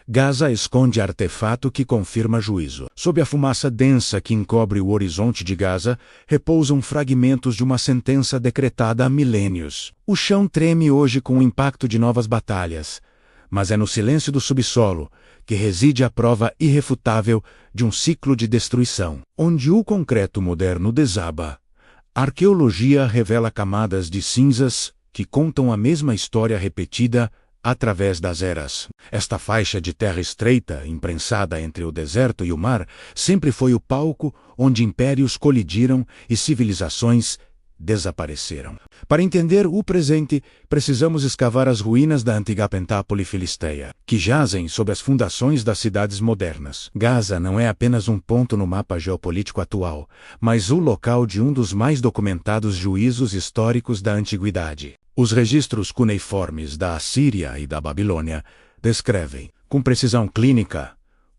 Gaza esconde artefato que confirma juízo. Sob a fumaça densa que encobre o horizonte de Gaza, repousam fragmentos de uma sentença decretada há milênios. O chão treme hoje com o impacto de novas batalhas, mas é no silêncio do subsolo que reside a prova irrefutável de um ciclo de destruição. Onde o concreto moderno desaba, a arqueologia revela camadas de cinzas que contam a mesma história repetida através das eras. Esta faixa de terra estreita, imprensada entre o deserto e o mar, sempre foi o palco onde impérios colidiram e civilizações desapareceram. Para entender o presente, precisamos escavar as ruínas da antiga Pentápole filisteia, que jazem sob as fundações das cidades modernas. Gaza não é apenas um ponto no mapa geopolítico atual, mas o local de um dos mais documentados juízos históricos da antiguidade. Os registros cuneiformes da Assíria e da Babilônia descrevem, com precisão clínica,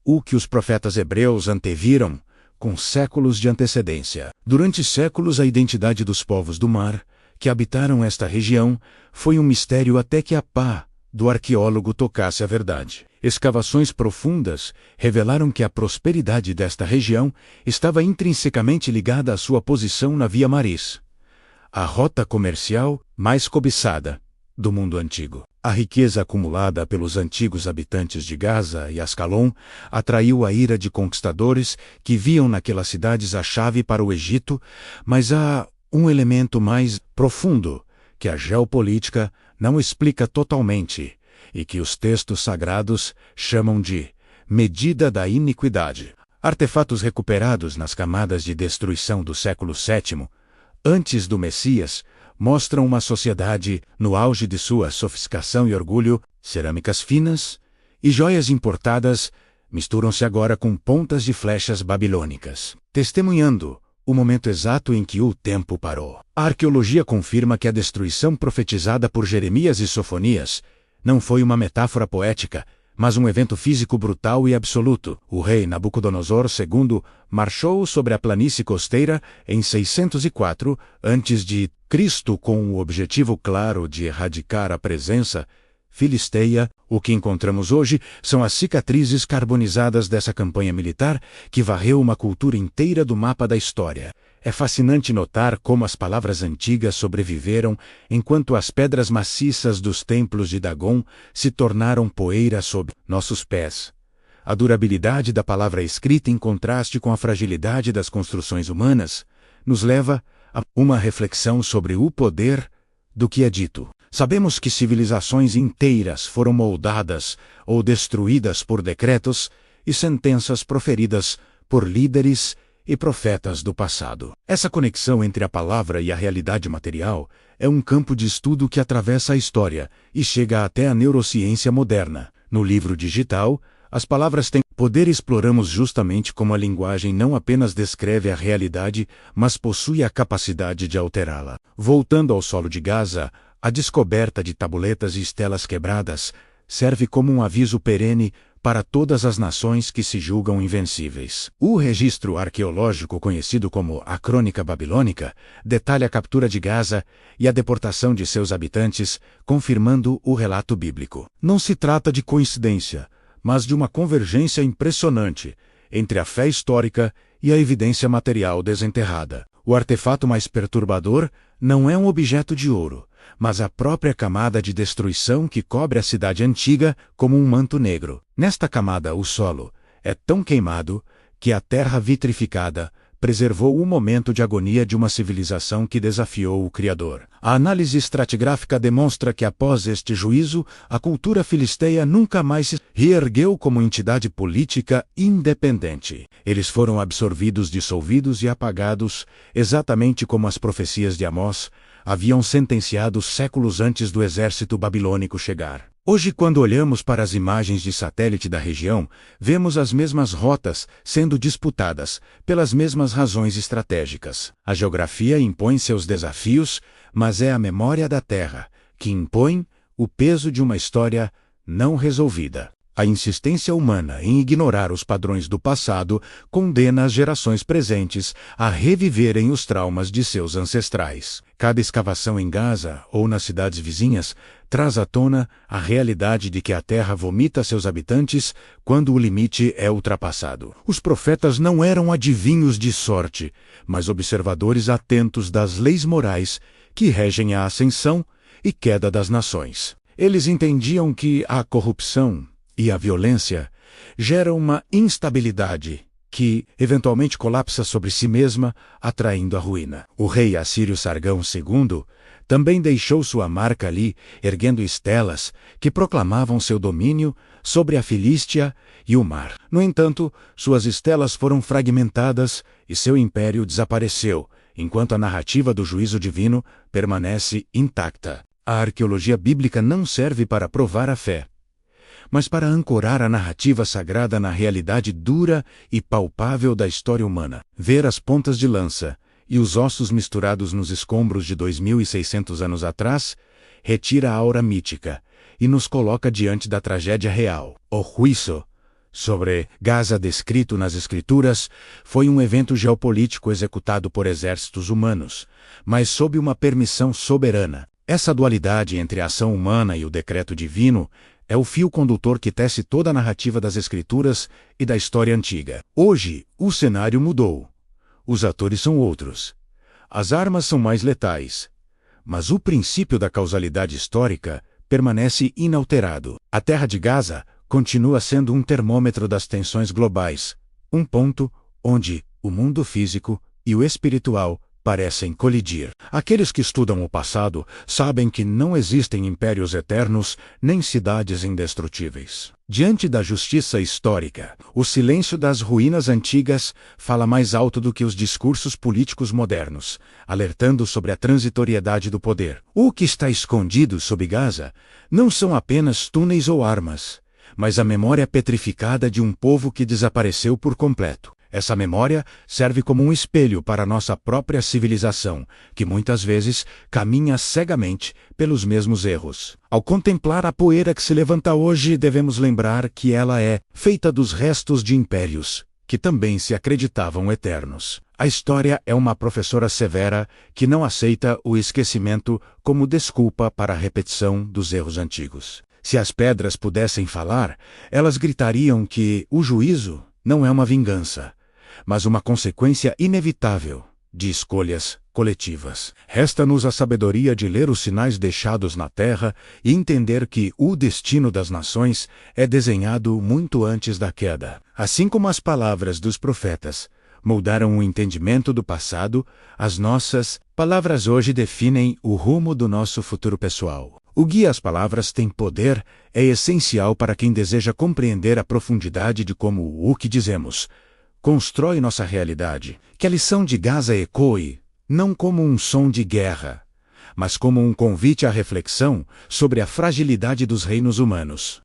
o que os profetas hebreus anteviram com séculos de antecedência. Durante séculos, a identidade dos povos do mar, que habitaram esta região, foi um mistério até que a pá do arqueólogo tocasse a verdade. Escavações profundas revelaram que a prosperidade desta região estava intrinsecamente ligada à sua posição na Via Maris, a rota comercial mais cobiçada do mundo antigo. A riqueza acumulada pelos antigos habitantes de Gaza e Ascalon atraiu a ira de conquistadores que viam naquelas cidades a chave para o Egito, mas há um elemento mais profundo que a geopolítica não explica totalmente e que os textos sagrados chamam de medida da iniquidade. Artefatos recuperados nas camadas de destruição do século VII, antes do Messias, mostram uma sociedade no auge de sua sofisticação e orgulho. Cerâmicas finas e joias importadas misturam-se agora com pontas de flechas babilônicas, testemunhando o momento exato em que o tempo parou. A arqueologia confirma que a destruição profetizada por Jeremias e Sofonias não foi uma metáfora poética, mas um evento físico brutal e absoluto. O rei Nabucodonosor II marchou sobre a planície costeira em 604 a.C. com o objetivo claro de erradicar a presença filisteia. O que encontramos hoje são as cicatrizes carbonizadas dessa campanha militar que varreu uma cultura inteira do mapa da história. É fascinante notar como as palavras antigas sobreviveram enquanto as pedras maciças dos templos de Dagon se tornaram poeira sob nossos pés. A durabilidade da palavra escrita, em contraste com a fragilidade das construções humanas, nos leva a uma reflexão sobre o poder do que é dito. Sabemos que civilizações inteiras foram moldadas ou destruídas por decretos e sentenças proferidas por líderes e profetas do passado. Essa conexão entre a palavra e a realidade material é um campo de estudo que atravessa a história e chega até a neurociência moderna. No livro digital, as palavras têm poder. Exploramos justamente como a linguagem não apenas descreve a realidade, mas possui a capacidade de alterá-la. Voltando ao solo de Gaza, a descoberta de tabuletas e estelas quebradas serve como um aviso perene para todas as nações que se julgam invencíveis. O registro arqueológico conhecido como a Crônica Babilônica detalha a captura de Gaza e a deportação de seus habitantes, confirmando o relato bíblico. Não se trata de coincidência, mas de uma convergência impressionante entre a fé histórica e a evidência material desenterrada. O artefato mais perturbador não é um objeto de ouro, mas a própria camada de destruição que cobre a cidade antiga como um manto negro. Nesta camada, o solo é tão queimado que a terra vitrificada preservou o momento de agonia de uma civilização que desafiou o Criador. A análise estratigráfica demonstra que após este juízo, a cultura filisteia nunca mais se reergueu como entidade política independente. Eles foram absorvidos, dissolvidos e apagados, exatamente como as profecias de Amós haviam sentenciado séculos antes do exército babilônico chegar. Hoje, quando olhamos para as imagens de satélite da região, vemos as mesmas rotas sendo disputadas pelas mesmas razões estratégicas. A geografia impõe seus desafios, mas é a memória da terra que impõe o peso de uma história não resolvida. A insistência humana em ignorar os padrões do passado condena as gerações presentes a reviverem os traumas de seus ancestrais. Cada escavação em Gaza ou nas cidades vizinhas traz à tona a realidade de que a terra vomita seus habitantes quando o limite é ultrapassado. Os profetas não eram adivinhos de sorte, mas observadores atentos das leis morais que regem a ascensão e queda das nações. Eles entendiam que a corrupção e a violência geram uma instabilidade que, eventualmente, colapsa sobre si mesma, atraindo a ruína. O rei assírio Sargão II também deixou sua marca ali, erguendo estelas que proclamavam seu domínio sobre a Filístia e o mar. No entanto, suas estelas foram fragmentadas e seu império desapareceu, enquanto a narrativa do juízo divino permanece intacta. A arqueologia bíblica não serve para provar a fé, mas para ancorar a narrativa sagrada na realidade dura e palpável da história humana. Ver as pontas de lança e os ossos misturados nos escombros de 2.600 anos atrás retira a aura mítica e nos coloca diante da tragédia real. O juízo sobre Gaza descrito nas Escrituras foi um evento geopolítico executado por exércitos humanos, mas sob uma permissão soberana. Essa dualidade entre a ação humana e o decreto divino é o fio condutor que tece toda a narrativa das Escrituras e da história antiga. Hoje, o cenário mudou. Os atores são outros. As armas são mais letais. Mas o princípio da causalidade histórica permanece inalterado. A terra de Gaza continua sendo um termômetro das tensões globais, um ponto onde o mundo físico e o espiritual parecem colidir. Aqueles que estudam o passado sabem que não existem impérios eternos nem cidades indestrutíveis. Diante da justiça histórica, o silêncio das ruínas antigas fala mais alto do que os discursos políticos modernos, alertando sobre a transitoriedade do poder. O que está escondido sob Gaza não são apenas túneis ou armas, mas a memória petrificada de um povo que desapareceu por completo. Essa memória serve como um espelho para a nossa própria civilização, que muitas vezes caminha cegamente pelos mesmos erros. Ao contemplar a poeira que se levanta hoje, devemos lembrar que ela é feita dos restos de impérios, que também se acreditavam eternos. A história é uma professora severa que não aceita o esquecimento como desculpa para a repetição dos erros antigos. Se as pedras pudessem falar, elas gritariam que o juízo não é uma vingança, mas uma consequência inevitável de escolhas coletivas. Resta-nos a sabedoria de ler os sinais deixados na terra e entender que o destino das nações é desenhado muito antes da queda. Assim como as palavras dos profetas moldaram o entendimento do passado, as nossas palavras hoje definem o rumo do nosso futuro pessoal. O guia às palavras tem poder é essencial para quem deseja compreender a profundidade de como o que dizemos constrói nossa realidade. Que a lição de Gaza ecoe, não como um som de guerra, mas como um convite à reflexão sobre a fragilidade dos reinos humanos.